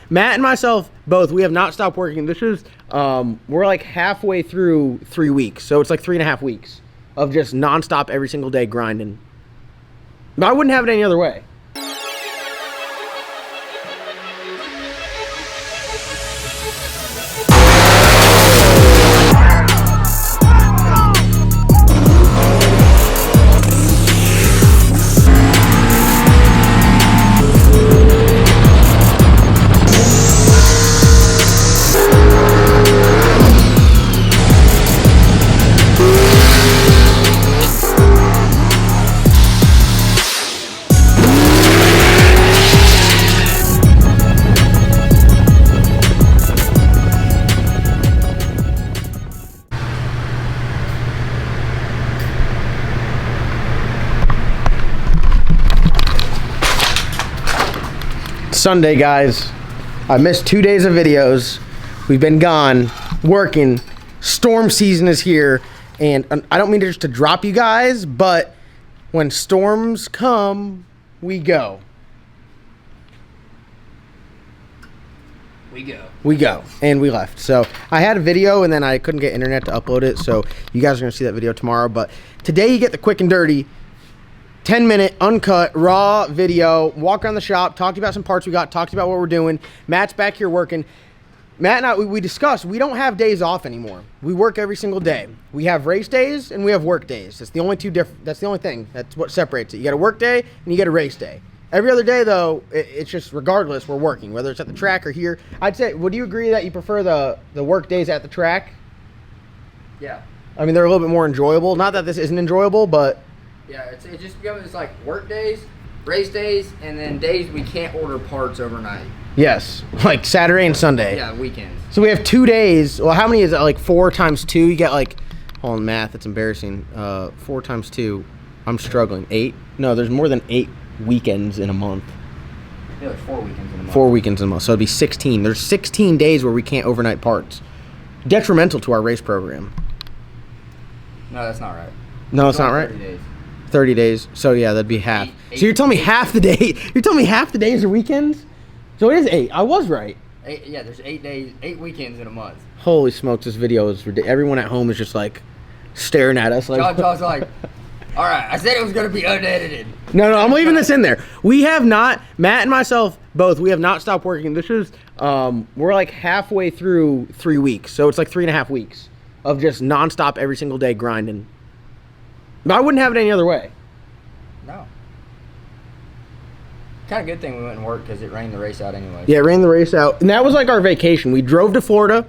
Matt and myself both, we have not stopped working. This is we're like halfway through 3 weeks, so it's like 3.5 weeks of just nonstop every single day grinding. But I wouldn't have it any other way. Sunday, guys. I missed 2 days of videos. We've been gone working. Storm season is here, and I don't mean just to drop you guys, but when storms come, we go. We go, and we left. So I had a video, and then I couldn't get internet to upload it, so you guys are gonna see that video tomorrow. But today you get the quick and dirty 10-minute, uncut, raw video. Walk around the shop, talked about some parts we got, talked about what we're doing. Matt's back here working. Matt and I, we discussed, we don't have days off anymore. We work every single day. We have race days and we have work days. That's the only that's the only thing. That's what separates it. You got a work day and you get a race day. Every other day, though, it's just regardless, we're working, whether it's at the track or here. I'd say, would you agree that you prefer the work days at the track? Yeah. I mean, they're a little bit more enjoyable. Not that this isn't enjoyable, but... Yeah, it just becomes like work days, race days, and then days we can't order parts overnight. Yes, like Saturday and Sunday. Yeah, weekends. So we have 2 days. Well, how many is that? Like 4 times 2? You get like, hold on, math, it's embarrassing. 4 times 2, I'm struggling. 8? No, there's more than 8 weekends in a month. Yeah, there's 4 weekends in a month. 4 weekends in a month, so it'd be 16. There's 16 days where we can't overnight parts. Detrimental to our race program. No, that's not right. No, that's not right? 30 days. 30 days. So yeah, that'd be half. So you're telling me half the day. You're telling me half the days are weekends? So it is 8. I was right. Yeah, there's 8 days, 8 weekends in a month. Holy smokes, this video is ridiculous. Everyone at home is just like staring at us like John's like, all right, I said it was going to be unedited. No, I'm leaving this in there. We have not, Matt and myself both, we have not stopped working. This is we're like halfway through 3 weeks. So it's like 3.5 weeks of just nonstop every single day grinding. But I wouldn't have it any other way. No. Kind of good thing we went and worked because it rained the race out anyway. Yeah, it rained the race out. And that was like our vacation. We drove to Florida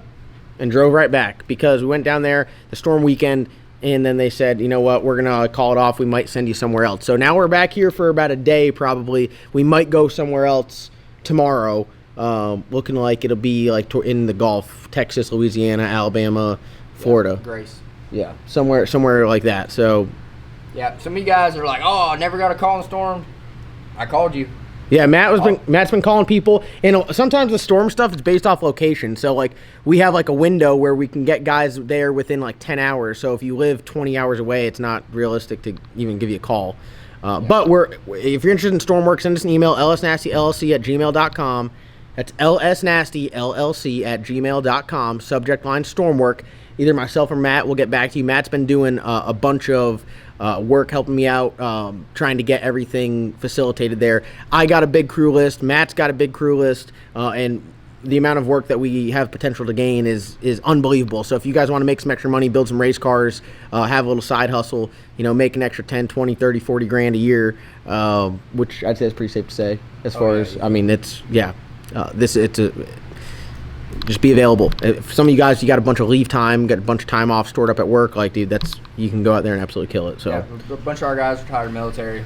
and drove right back because we went down there the storm weekend, and then they said, you know what, we're going to call it off. We might send you somewhere else. So now we're back here for about a day probably. We might go somewhere else tomorrow. Looking like it'll be like in the Gulf, Texas, Louisiana, Alabama, Florida. Yeah, Grace. Yeah, somewhere like that. So... Yeah, some of you guys are like, oh, I never got a call in the storm. I called you. Yeah, Matt's been calling people, and sometimes the storm stuff is based off location. So like we have like a window where we can get guys there within like 10 hours. So if you live 20 hours away, it's not realistic to even give you a call. But if you're interested in storm work, send us an email, lsnastyllc@gmail.com. That's lsnastyllc@gmail.com. Subject line storm work. Either myself or Matt will get back to you. Matt's been doing a bunch of work helping me out, trying to get everything facilitated there. I got a big crew list. Matt's got a big crew list, and the amount of work that we have potential to gain is unbelievable. So if you guys want to make some extra money, build some race cars, have a little side hustle, make an extra 10, 20, 30, 40 grand a year, which I'd say is pretty safe to say as far as, I mean, it's, yeah, just be available. If some of you guys, you got a bunch of leave time, got a bunch of time off stored up at work, like, dude, you can go out there and absolutely kill it. So yeah, a bunch of our guys retired military,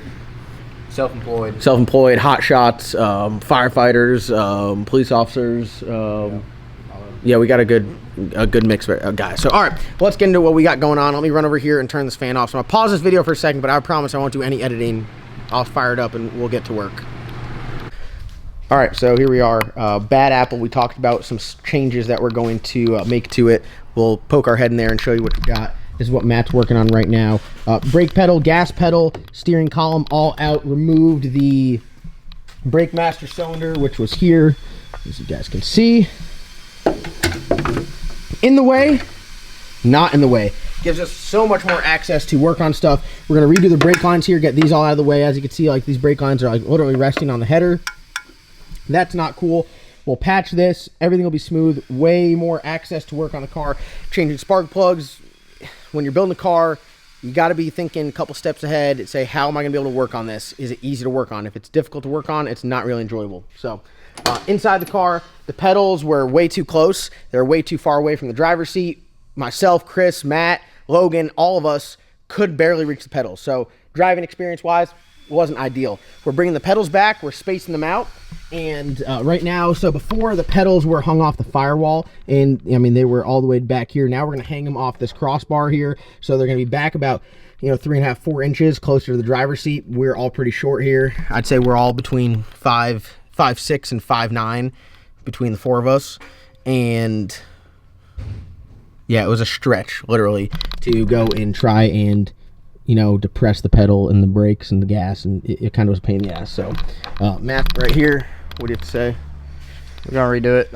self-employed, hot shots, firefighters, police officers. Yeah, we got a good mix of guys. So all right, let's get into what we got going on. Let me run over here and turn this fan off. So I'm gonna pause this video for a second, but I promise I won't do any editing. I'll fire it up and we'll get to work. All right, so here we are. Bad Apple. We talked about some changes that we're going to make to it. We'll poke our head in there and show you what we got. This is what Matt's working on right now. Brake pedal, gas pedal, steering column all out. Removed the brake master cylinder, which was here. as you guys can see. In the way, not in the way. Gives us so much more access to work on stuff. We're gonna redo the brake lines here, get these all out of the way. As you can see, like these brake lines are like literally resting on the header. That's not cool. We'll patch this, everything will be smooth, way more access to work on the car. Changing spark plugs. When you're building a car, you gotta be thinking a couple steps ahead and say, how am I gonna be able to work on this? Is it easy to work on? If it's difficult to work on, it's not really enjoyable. So inside the car, the pedals were way too close. They're way too far away from the driver's seat. Myself, Chris, Matt, Logan, all of us could barely reach the pedals. So driving experience wise, wasn't ideal. We're bringing the pedals back, we're spacing them out, and right now, so before the pedals were hung off the firewall, and I mean they were all the way back here. Now we're gonna hang them off this crossbar here, so they're gonna be back about 3.5, 4 inches closer to the driver's seat. We're all pretty short here. I'd say we're all between 5'6" and 5'9" between the four of us, and yeah, it was a stretch literally to go and try and depress the pedal and the brakes and the gas, and it kind of was a pain in the ass. So Matt, right here, what do you have to say? We're gonna redo it.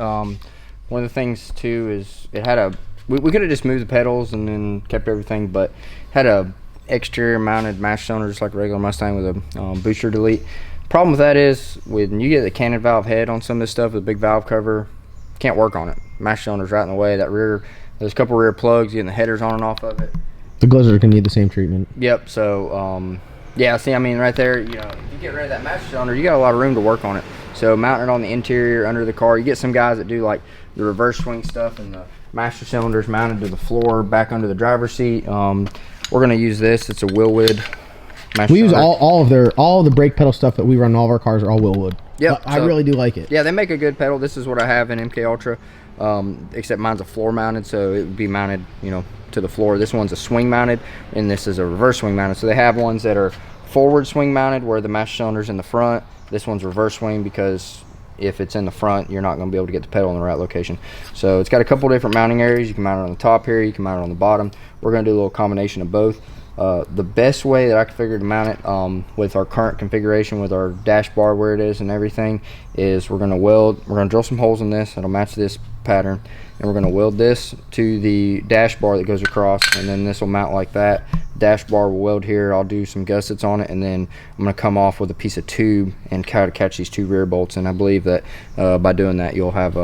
One of the things too is it had we could have just moved the pedals and then kept everything, but had a exterior mounted master cylinder just like a regular Mustang with a booster delete. Problem with that is when you get the cannon valve head on some of this stuff with a big valve cover, can't work on it. Master cylinder's right in the way. That rear, there's a couple rear plugs, getting the headers on and off of it. The Glizzard are gonna need the same treatment. Yep. So yeah, see, I mean right there, if you get rid of that master cylinder, you got a lot of room to work on it. So mounting it on the interior under the car, you get some guys that do like the reverse swing stuff, and the master cylinder's mounted to the floor back under the driver's seat. We're gonna use this. It's a Willwood master We use cylinder. all of the brake pedal stuff that we run in all of our cars are all Willwood. Yep. I really do like it. Yeah, they make a good pedal. This is what I have in MK Ultra, except mine's a floor mounted, so it would be mounted, to the floor. This one's a swing mounted, and this is a reverse swing mounted. So they have ones that are forward swing mounted where the master cylinder's in the front. This one's reverse swing because if it's in the front, you're not going to be able to get the pedal in the right location. So it's got a couple different mounting areas. You can mount it on the top here, you can mount it on the bottom. We're going to do a little combination of both. The best way that I can figure to mount it with our current configuration, with our dash bar where it is and everything, is we're going to drill some holes in this that'll match this pattern, and we're going to weld this to the dash bar that goes across, and then this will mount like that. Dash bar will weld here. I'll do some gussets on it, and then I'm going to come off with a piece of tube and kind of catch these two rear bolts, and I believe that by doing that you'll have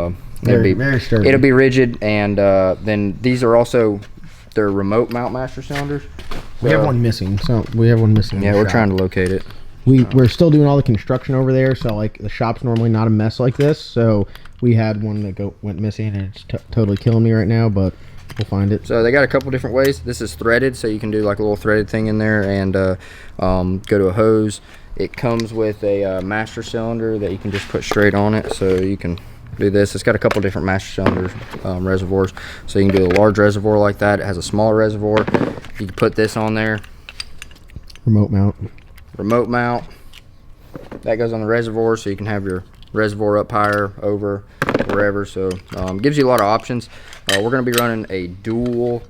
very sturdy. It'll be rigid, and then these are also, they're remote mount master cylinders. We have one missing. So we have one missing. Yeah, we're trying to locate it. We're still doing all the construction over there, so like the shop's normally not a mess like this. So we had one that went missing, and it's totally killing me right now. But we'll find it. So they got a couple different ways. This is threaded, so you can do like a little threaded thing in there and go to a hose. It comes with a master cylinder that you can just put straight on it, so you can do this. It's got a couple different master cylinder reservoirs, so you can do a large reservoir like that. It has a smaller reservoir. You can put this on there. Remote mount. That goes on the reservoir, so you can have your reservoir up higher, over, wherever. So gives you a lot of options. We're going to be running a dual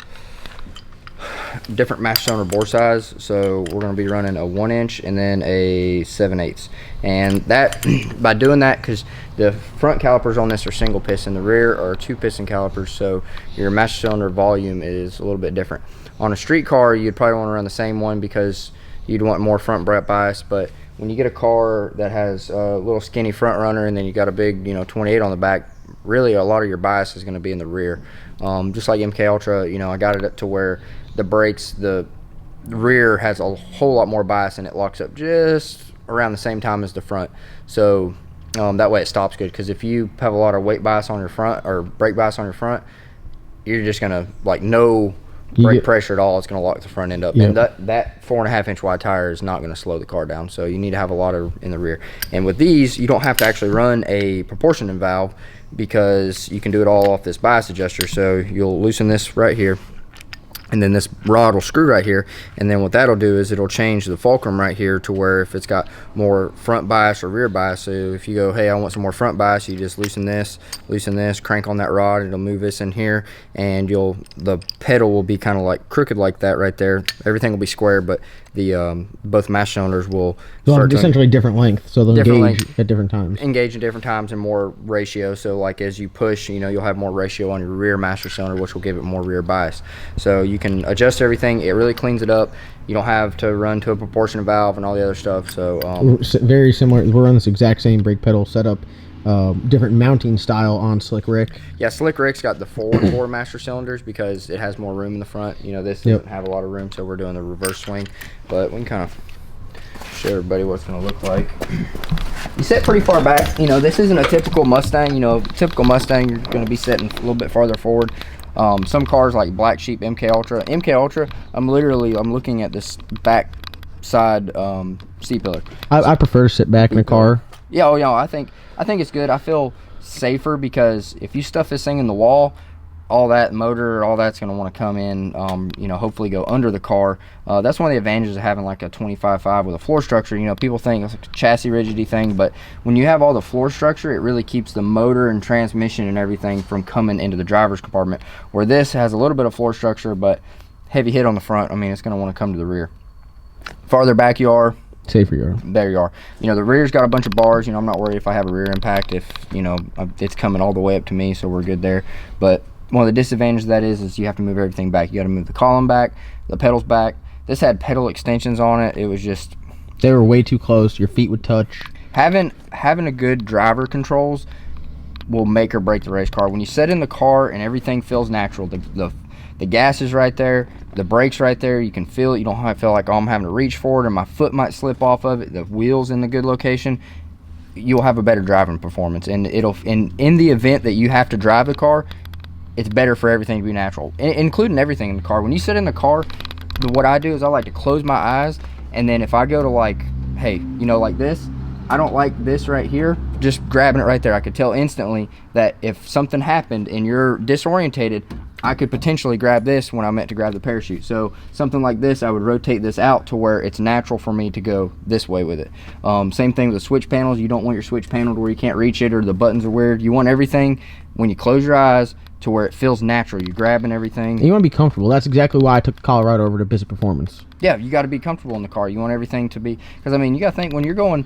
different master cylinder bore size, so we're going to be running a 1 inch and then a 7/8, and that by doing that, because the front calipers on this are single piston, the rear are 2 piston calipers, so your master cylinder volume is a little bit different. On a street car, you'd probably want to run the same one because you'd want more front brake bias, but when you get a car that has a little skinny front runner and then you got a big 28 on the back, really a lot of your bias is going to be in the rear. Just like MK Ultra, I got it up to where the brakes, the rear has a whole lot more bias, and it locks up just around the same time as the front. So that way it stops good, because if you have a lot of weight bias on your front or brake bias on your front, you're just gonna no brake pressure at all. It's gonna lock the front end up. Yep. And that 4.5 inch wide tire is not gonna slow the car down. So you need to have a lot in the rear. And with these, you don't have to actually run a proportioning valve, because you can do it all off this bias adjuster. So you'll loosen this right here, and then this rod will screw right here, and then what that'll do is it'll change the fulcrum right here to where if it's got more front bias or rear bias. So if you go, hey, I want some more front bias, you just loosen this, crank on that rod, it'll move this in here, and the pedal will be kind of like crooked like that right there. Everything will be square, but both master cylinders will So essentially different length, so they'll engage at different times. Engage at different times and more ratio. So like as you push, you know, you'll have more ratio on your rear master cylinder, which will give it more rear bias. So you can adjust everything. It really cleans it up. You don't have to run to a proportionate valve and all the other stuff. So very similar. We're on this exact same brake pedal setup. Different mounting style on Slick Rick. Yeah, Slick Rick's got the four master cylinders because it has more room in the front. You know, this doesn't have a lot of room, so we're doing the reverse swing. But we can kind of show everybody what it's going to look like. You set pretty far back. You know, this isn't a typical Mustang. You know, typical Mustang, you're going to be setting a little bit farther forward. Some cars like Black Sheep, MK Ultra, I'm looking at this back side C-pillar. I prefer to sit back in a car. Yeah, oh yeah, I think it's good. I feel safer because if you stuff this thing in the wall, all that motor, all that's going to want to come in, you know, hopefully go under the car. That's one of the advantages of having like a 25.5 with a floor structure. You know, people think it's like a chassis rigidity thing, but when you have all the floor structure, it really keeps the motor and transmission and everything from coming into the driver's compartment, where this has a little bit of floor structure, but heavy hit on the front. I mean, it's going to want to come to the rear. Farther back you are, safer you are. There you are. You know, the rear's got a bunch of bars. You know, I'm not worried if I have a rear impact, if, you know, it's coming all the way up to me, so we're good there. But one of the disadvantages of that is you have to move everything back. You got to move the column back, the pedals back. This had pedal extensions on it. It was just, they were way too close. Your feet would touch. Having a good driver controls will make or break the race car. When you sit in the car and everything feels natural, the gas is right there, the brakes right there, you can feel it. You don't have to feel like, oh, I'm having to reach for it or my foot might slip off of it. The wheels in the good location, you'll have a better driving performance. And in the event that you have to drive the car, it's better for everything to be natural, including everything in the car. When you sit in the car, what I do is I like to close my eyes, and then if I go to like, hey, you know, like this, I don't like this right here, just grabbing it right there. I could tell instantly that if something happened and you're disorientated, I could potentially grab this when I meant to grab the parachute. So something like this, I would rotate this out to where it's natural for me to go this way with it. Same thing with the switch panels. You don't want your switch panel to where you can't reach it or the buttons are weird. You want everything, when you close your eyes, to where it feels natural. You're grabbing everything. And you want to be comfortable. That's exactly why I took Colorado over to Bissett Performance. Yeah, you got to be comfortable in the car. You want everything to be, because I mean, you got to think when you're going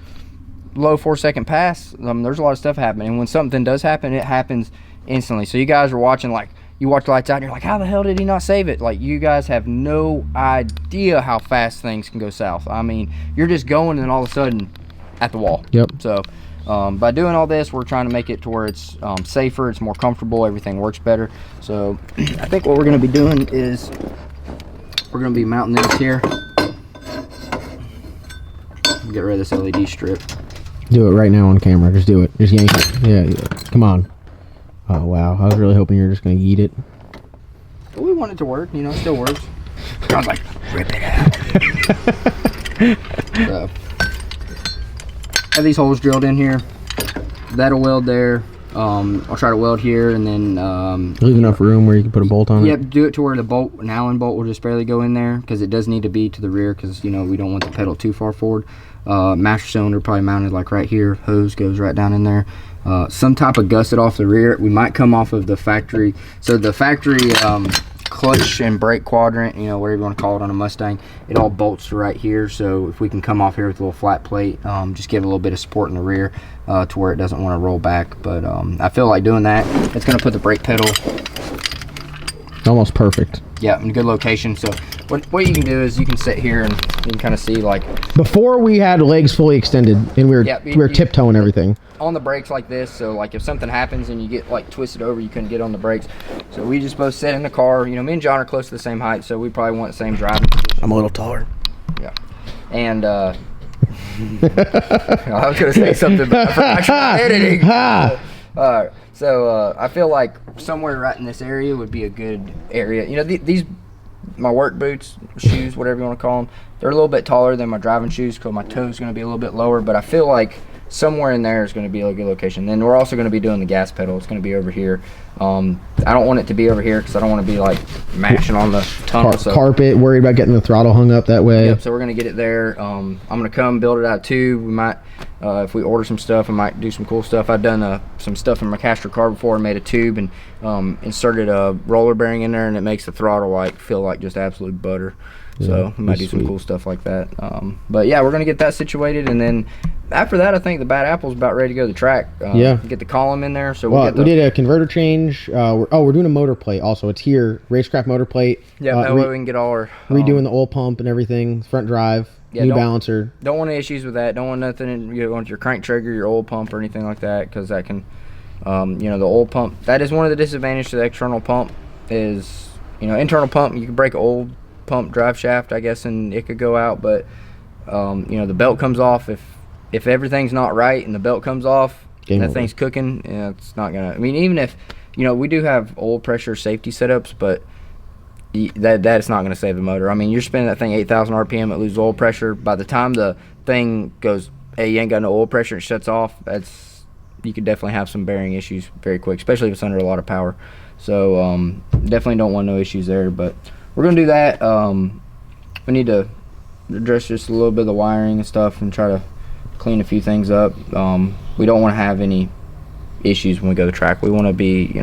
low 4-second pass, there's a lot of stuff happening. And when something does happen, it happens instantly. So you guys are watching, like, you watch the lights out and you're like, how the hell did he not save it? Like, you guys have no idea how fast things can go south. I mean, you're just going and all of a sudden at the wall. Yep. So by doing all this, we're trying to make it to where it's safer, it's more comfortable, everything works better. So I think what we're going to be doing is we're going to be mounting this here. Get rid of this LED strip. Do it right now on camera. Just do it. Just yank it. Yeah. Come on. Oh, wow. I was really hoping you were just going to yeet it. But we want it to work. You know, it still works. I was like, rip it out. So, have these holes drilled in here. That'll weld there. I'll try to weld here and then... leave enough room where you can put a bolt on it? Yep, do it to where the bolt, an Allen bolt will just barely go in there because it does need to be to the rear because, you know, we don't want the pedal too far forward. Master cylinder probably mounted like right here. Hose goes right down in there. Some type of gusset off the rear. We might come off of the factory. So the factory clutch and brake quadrant, you know, whatever you want to call it on a Mustang, it all bolts to right here. So if we can come off here with a little flat plate, just give it a little bit of support in the rear to where it doesn't want to roll back. But I feel like doing that, it's going to put the brake pedal almost perfect. Yeah, in a good location. So what you can do is you can sit here and you can kind of see, like, before we had legs fully extended and we were tiptoeing everything on the brakes like this. So like if something happens and you get like twisted over, you couldn't get on the brakes. So we just both sit in the car. You know, me and John are close to the same height, so we probably want the same driving position. I'm a little taller. Yeah. And I was gonna say something, but I forgot editing. So I feel like somewhere right in this area would be a good area. You know, these my work boots, shoes, whatever you want to call them, they're a little bit taller than my driving shoes because my toe's going to be a little bit lower, but I feel like somewhere in there is going to be a good location. Then we're also going to be doing the gas pedal. It's going to be over here. I don't want it to be over here because I don't want to be like mashing on the tunnel. Carpet, worried about getting the throttle hung up that way. Yep, so we're going to get it there. I'm going to come build it out too. We might, if we order some stuff, I might do some cool stuff. I've done some stuff in my caster car before. I made a tube and inserted a roller bearing in there, and it makes the throttle like feel like just absolute butter. So we might do some cool stuff like that. But yeah, we're gonna get that situated, and then after that, I think the Bad Apple's about ready to go to the track. Get the column in there. So we did a converter change. We're doing a motor plate also. It's here, racecraft motor plate. Yeah, that way we can get all our redoing the oil pump and everything, front drive, new balancer. Don't want any issues with that. Don't want nothing with your crank trigger, your oil pump, or anything like that, because that can, the oil pump. That is one of the disadvantages to the external pump. Is internal pump, you can break an old pump drive shaft, I guess, and it could go out, but the belt comes off if everything's not right and the belt comes off, that thing's cooking. It's not gonna. I mean, even if we do have oil pressure safety setups, but that's not gonna save the motor. I mean, you're spinning that thing 8,000 RPM, it loses oil pressure. By the time the thing goes, hey, you ain't got no oil pressure, and shuts off, you could definitely have some bearing issues very quick, especially if it's under a lot of power. So definitely don't want no issues there, but we're gonna do that. We need to address just a little bit of the wiring and stuff and try to clean a few things up. We don't want to have any issues when we go to the track. We want to be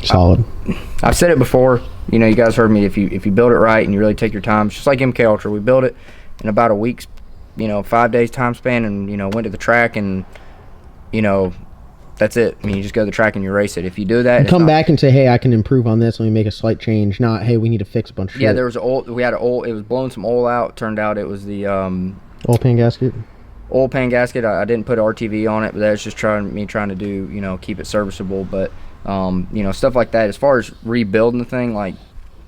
solid. I've said it before, you guys heard me. If you build it right and you really take your time, it's just like MK Ultra. We built it in about a week's 5 days time span, and went to the track, and that's it. I mean, you just go to the track and you race it. If you do that, and come back and say, hey, I can improve on this, let me make a slight change. Not, hey, we need to fix a bunch of shit. There was we had it was blowing some oil out. Turned out it was the oil pan gasket. Oil pan gasket. I didn't put RTV on it, but that's just trying to do keep it serviceable. But stuff like that. As far as rebuilding the thing, like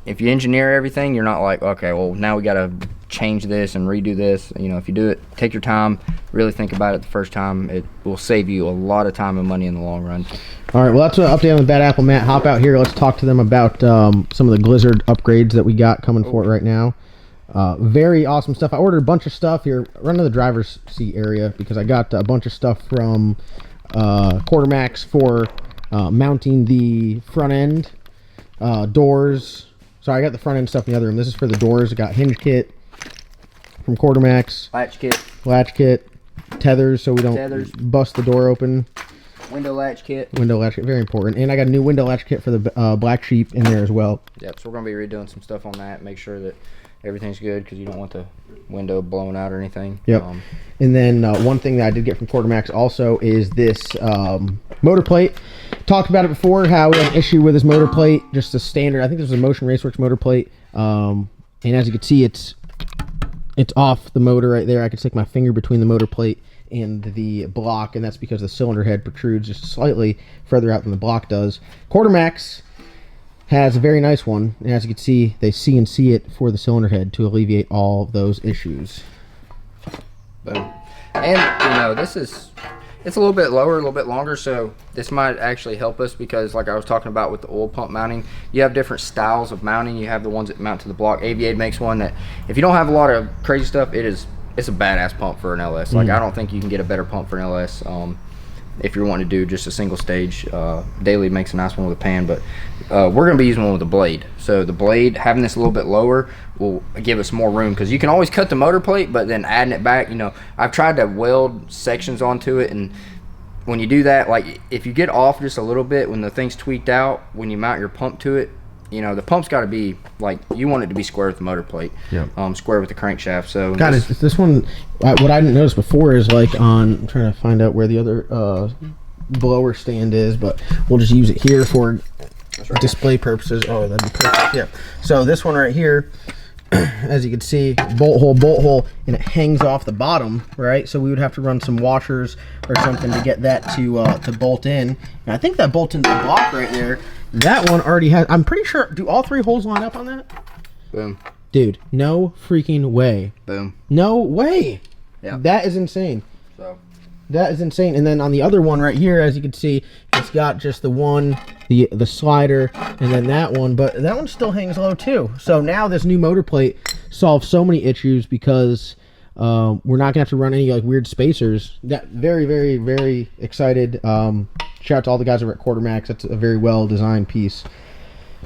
if you engineer everything, you're not like, okay, well now we got to change this and redo this. If you do it, take your time, really think about it the first time. It will save you a lot of time and money in the long run. All right, well, that's an update on the Bad Apple. Matt, hop out here. Let's talk to them about some of the Blizzard upgrades that we got coming for it right now. Very awesome stuff. I ordered a bunch of stuff here. Run to the driver's seat area because I got a bunch of stuff from Quartermax for mounting the front end doors. Sorry, I got the front end stuff in the other room. This is for the doors. I got hinge kit from Quartermax. Latch kit. Tethers so we don't bust the door open. Window latch kit. Very important. And I got a new window latch kit for the Black Sheep in there as well. Yep, so we're going to be redoing some stuff on that. Make sure that everything's good because you don't want the window blowing out or anything. Yep. And then one thing that I did get from Quartermax also is this motor plate. Talked about it before, how we had an issue with this motor plate. Just a standard, I think this was a Motion Raceworks motor plate. And as you can see, it's off the motor right there. I can stick my finger between the motor plate and the block, and that's because the cylinder head protrudes just slightly further out than the block does. Quartermax has a very nice one, and as you can see, they CNC it for the cylinder head to alleviate all of those issues. Boom. And it's a little bit lower, a little bit longer, so this might actually help us because, like I was talking about with the oil pump mounting, you have different styles of mounting. You have the ones that mount to the block. Aviade makes one that, if you don't have a lot of crazy stuff, it's a badass pump for an LS. Like, I don't think you can get a better pump for an LS if you're wanting to do just a single stage. Daily makes a nice one with a pan, but we're going to be using one with a blade. So the blade, having this a little bit lower, will give us more room because you can always cut the motor plate, but then adding it back, I've tried to weld sections onto it, and when you do that, like if you get off just a little bit when the thing's tweaked out, when you mount your pump to it, the pump's got to be like, you want it to be square with the motor plate. Yep. Square with the crankshaft. So God, this one, what I didn't notice before is like I'm trying to find out where the other blower stand is, but we'll just use it here for display purposes. Oh, that'd be perfect. Yeah. So this one right here, as you can see, bolt hole, and it hangs off the bottom, right? So we would have to run some washers or something to get that to bolt in. And I think that bolts into the block right there. That one already has, I'm pretty sure, do all three holes line up on that? Boom. Dude, no freaking way. Boom. No way. Yeah. That is insane. So that is insane. And then on the other one right here, as you can see, it's got just the one, the slider, and then that one, but that one still hangs low too. So now this new motor plate solves so many issues because we're not gonna have to run any like weird spacers. That very, very, very excited. Shout out to all the guys over at Quartermax. That's a very well designed piece.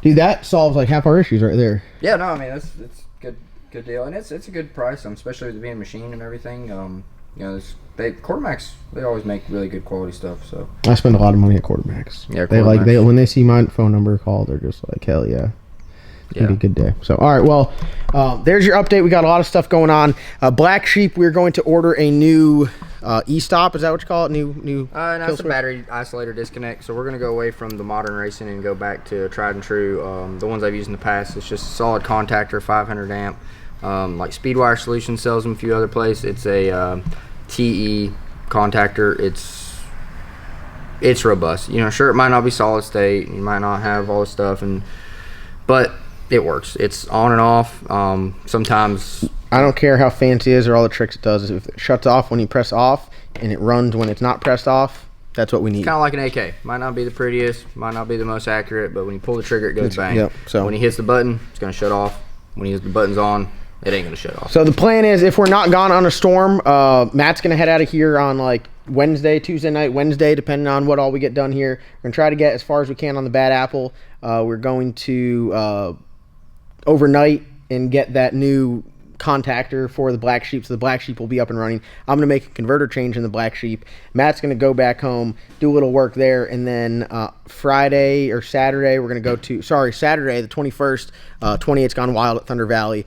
Dude, that solves like half our issues right there. Yeah, no, I mean it's good deal, and it's a good price, especially with it being a machine and everything. Quartermax, they always make really good quality stuff. So I spend a lot of money at Quartermax. Yeah, they when they see my phone number call, they're just like, hell yeah. It'll be a good day. So, all right, well, there's your update. We got a lot of stuff going on. Black Sheep, we're going to order a new e-stop. Is that what you call it? New no, it's a battery isolator disconnect. So we're going to go away from the modern racing and go back to tried and true. The ones I've used in the past, it's just a solid contactor, 500 amp. Like Speedwire Solutions sells them a few other places. It's a TE contactor. It's robust. You know, sure, it might not be solid state. You might not have all this stuff, but it works. It's on and off. Sometimes I don't care how fancy it is or all the tricks it does. If it shuts off when you press off and it runs when it's not pressed off, that's what we need. Kind of like an AK. Might not be the prettiest, might not be the most accurate, but when you pull the trigger, it goes bang. Yep, so when he hits the button, it's going to shut off. When he has the buttons on, it ain't going to shut off. So the plan is, if we're not gone on a storm, Matt's going to head out of here on like Tuesday night, Wednesday, depending on what all we get done here. We're going to try to get as far as we can on the Bad Apple. We're going to overnight and get that new contactor for the Black Sheep, so the Black Sheep will be up and running. I'm going to make a converter change in the Black Sheep. Matt's going to go back home, do a little work there, and then Friday or Saturday, we're going to go to, Saturday the 21st, 28's Gone Wild at Thunder Valley,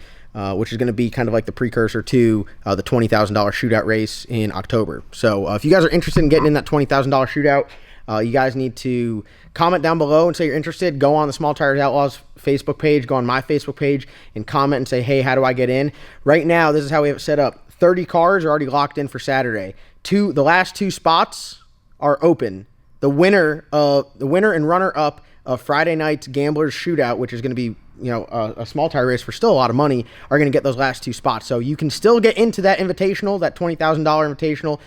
which is going to be kind of like the precursor to the $20,000 shootout race in October. So if you guys are interested in getting in that $20,000 shootout, you guys need to comment down below and say you're interested. Go on the Small Tires Outlaws Facebook page, go on my Facebook page, and comment and say, hey, how do I get in? Right now, this is how we have it set up. 30 cars are already locked in for Saturday. The last 2 spots are open. The winner and runner-up of Friday night's Gamblers Shootout, which is going to be a small tire race for still a lot of money, are going to get those last 2 spots. So you can still get into that invitational, that $20,000 invitational.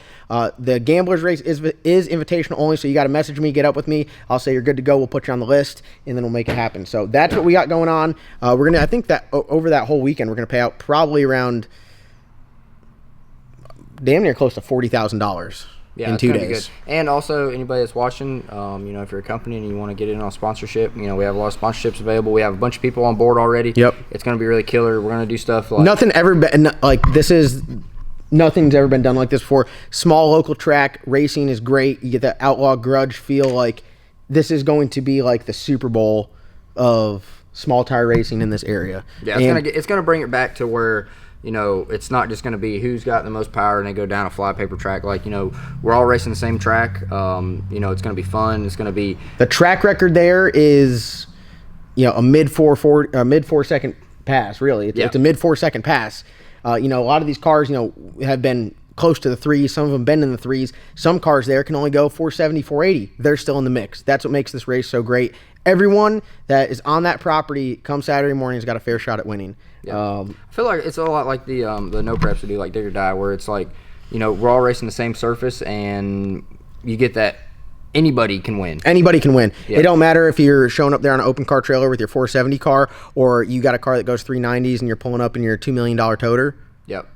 The Gamblers race is invitational only, so you got to message me, get up with me. I'll say you're good to go. We'll put you on the list, and then we'll make it happen. So that's what we got going on. I think that over that whole weekend, we're going to pay out probably around damn near close to $40,000. Yeah, in 2 days. Good. And also, anybody that's watching, if you're a company and you want to get in on sponsorship, we have a lot of sponsorships available. We have a bunch of people on board already. Yep. It's going to be really killer. We're going to do stuff like nothing's ever been done like this before. Small local track racing is great. You get that outlaw grudge feel. Like this is going to be like the Super Bowl of small tire racing in this area. Yeah, it's going to bring it back to where it's not just going to be who's got the most power and they go down a flypaper track. Like, we're all racing the same track. It's going to be fun. It's going to be... The track record there is, a mid 4 second pass, really. It's a mid 4 second pass. A lot of these cars, have been close to the 3s. Some of them been in the 3s. Some cars there can only go 470, 480. They're still in the mix. That's what makes this race so great. Everyone that is on that property come Saturday morning has got a fair shot at winning. Yeah. I feel like it's a lot like the no preps we do, like Dig or Die, where it's like, we're all racing the same surface, and you get that anybody can win. Anybody can win. Yeah. It don't matter if you're showing up there on an open car trailer with your 470 car, or you got a car that goes 390s and you're pulling up in your $2 million toter. Yep.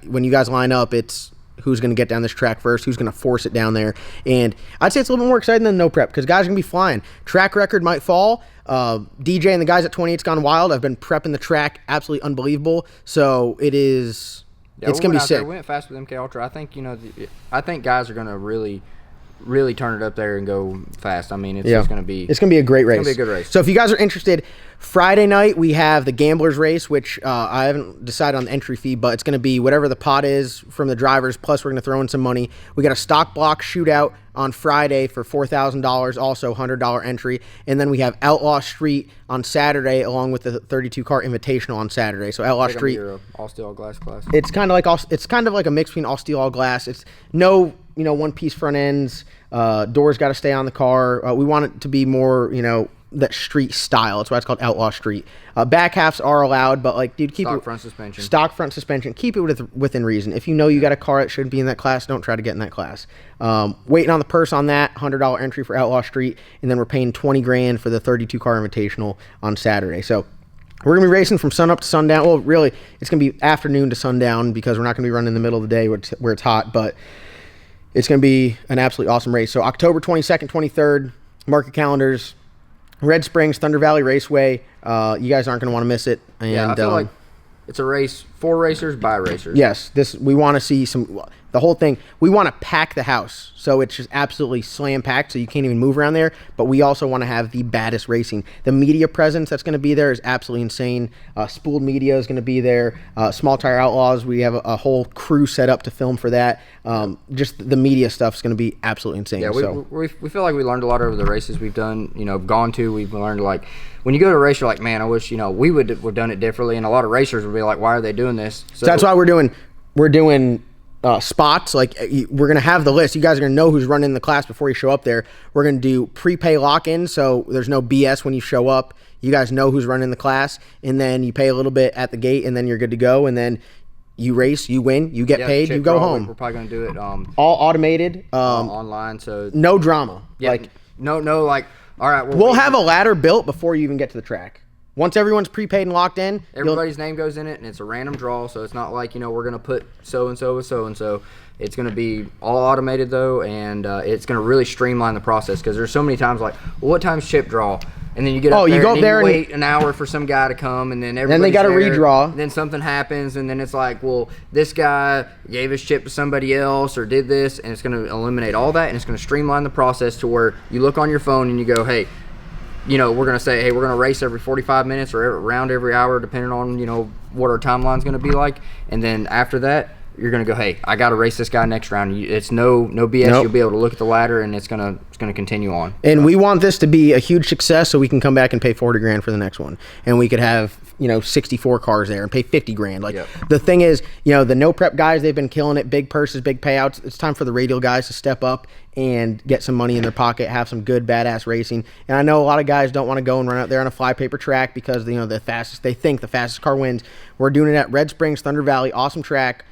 When you guys line up, it's who's going to get down this track first, who's going to force it down there. And I'd say it's a little bit more exciting than no prep because guys are going to be flying. Track record might fall. DJ and the guys at 28's Gone Wild have been prepping the track absolutely unbelievable. So it's going to be sick. We went fast with MK Ultra. I think, I think guys are going to really turn it up there and go fast. I mean, it's just going to be... It's going to be a great race. It's going to be a good race. So if you guys are interested, Friday night we have the Gamblers race, which I haven't decided on the entry fee, but it's going to be whatever the pot is from the drivers, plus we're going to throw in some money. We got a stock block shootout on Friday for $4,000, also $100 entry. And then we have Outlaw Street on Saturday, along with the 32-car Invitational on Saturday. So Outlaw Street... all steel, all glass class. It's kind of like a mix between all steel, all glass. It's no... one-piece front ends. Doors got to stay on the car. We want it to be more, that street style. That's why it's called Outlaw Street. Back halves are allowed, but keep stock front suspension. Stock front suspension. Keep it within reason. If you got a car that shouldn't be in that class, don't try to get in that class. Waiting on the purse on that, $100 entry for Outlaw Street, and then we're paying $20,000 for the 32-car Invitational on Saturday. So we're going to be racing from sun up to sundown. Well, really, it's going to be afternoon to sundown because we're not going to be running in the middle of the day where it's hot, but it's going to be an absolutely awesome race. So October 22nd, 23rd, mark your calendars. Red Springs, Thunder Valley Raceway. You guys aren't going to want to miss it. And, I feel like it's a race For racers, by racers. Yes, we want to see the whole thing. We want to pack the house, so it's just absolutely slam packed, so you can't even move around there. But we also want to have the baddest racing. The media presence that's going to be there is absolutely insane. Spooled Media is going to be there. Small Tire Outlaws, we have a whole crew set up to film for that. Just the media stuff is going to be absolutely insane. Yeah, we feel like we learned a lot over the races we've done. Gone to. We've learned, like, when you go to a race, you're like, man, I wish we would have done it differently. And a lot of racers would be like, why are they doing this? So that's why we're doing spots. Like, we're gonna have the list. You guys are gonna know who's running the class before you show up there. We're gonna do prepay lock-in, so there's no BS when you show up. You guys know who's running the class, and then you pay a little bit at the gate, and then you're good to go. And then you race, you win, you get paid, you go home. We're probably gonna do it all automated, online, so no drama. Yeah, no, like, all right, we'll have a ladder built before you even get to the track. Once everyone's prepaid and locked in, everybody's name goes in it, and it's a random draw, so it's not like, we're going to put so-and-so with so-and-so. It's going to be all automated, though, and it's going to really streamline the process, because there's so many times like, well, what time's chip draw? And then you get up there, you go up there and wait an hour for some guy to come, and then they got to redraw. Then something happens, and then it's like, well, this guy gave his chip to somebody else or did this, and it's going to eliminate all that, and it's going to streamline the process to where you look on your phone and you go, hey, we're going to say, hey, we're going to race every 45 minutes or around every hour, depending on, what our timeline's going to be like. And then after that, you're going to go, hey, I got to race this guy next round. It's no BS. Nope. You'll be able to look at the ladder, and it's going to continue on. And we want this to be a huge success, so we can come back and pay $40,000 for the next one, and we could have 64 cars there and pay $50,000. Like, The thing is, the no prep guys, they've been killing it. Big purses, big payouts. It's time for the radial guys to step up and get some money in their pocket, have some good badass racing. And I know a lot of guys don't want to go and run out there on a flypaper track because they think the fastest car wins. We're doing it at Red Springs, Thunder Valley, awesome track,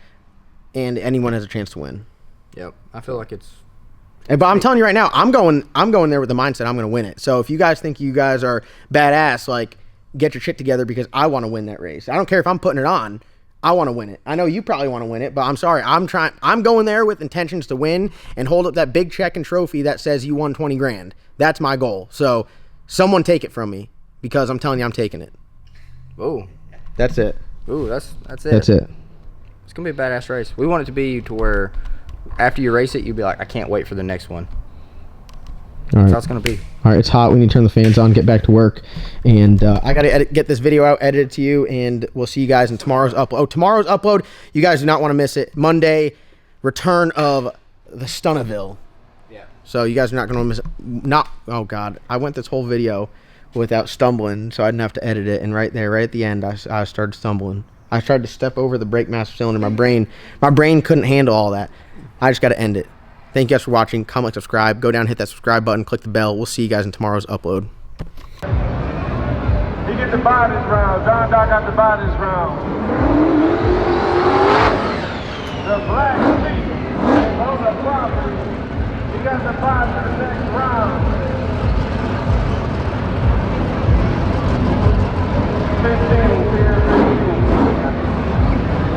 and anyone has a chance to win. Yep, I feel like it's. But I'm telling you right now, I'm going there with the mindset I'm going to win it. So if you guys think you guys are badass, like, get your shit together, because I want to win that race. I don't care if I'm putting it on. I want to win it. I know you probably want to win it, but I'm sorry. I'm going there with intentions to win and hold up that big check and trophy that says you won $20,000. That's my goal. So someone take it from me, because I'm telling you, I'm taking it. Oh, that's it. Ooh, that's it. That's it. It's gonna be a badass race. We want it to be to where after you race it, you'll be like, I can't wait for the next one. All right. That's how it's going to be. All right, it's hot. We need to turn the fans on, get back to work. And I got to get this video out, edited to you, and we'll see you guys in tomorrow's upload. Oh, tomorrow's upload, you guys do not want to miss it. Monday, return of the Stunnerville. Yeah. So you guys are not going to miss it. Oh, God. I went this whole video without stumbling, so I didn't have to edit it. And right there, right at the end, I started stumbling. I tried to step over the brake master cylinder. My brain couldn't handle all that. I just got to end it. Thank you guys for watching. Comment, subscribe. Go down, hit that subscribe button, click the bell. We'll see you guys in tomorrow's upload. He gets the buy this round. Don Doc got the buy this round. The black sheep on the property. He got the buy to the next round. 15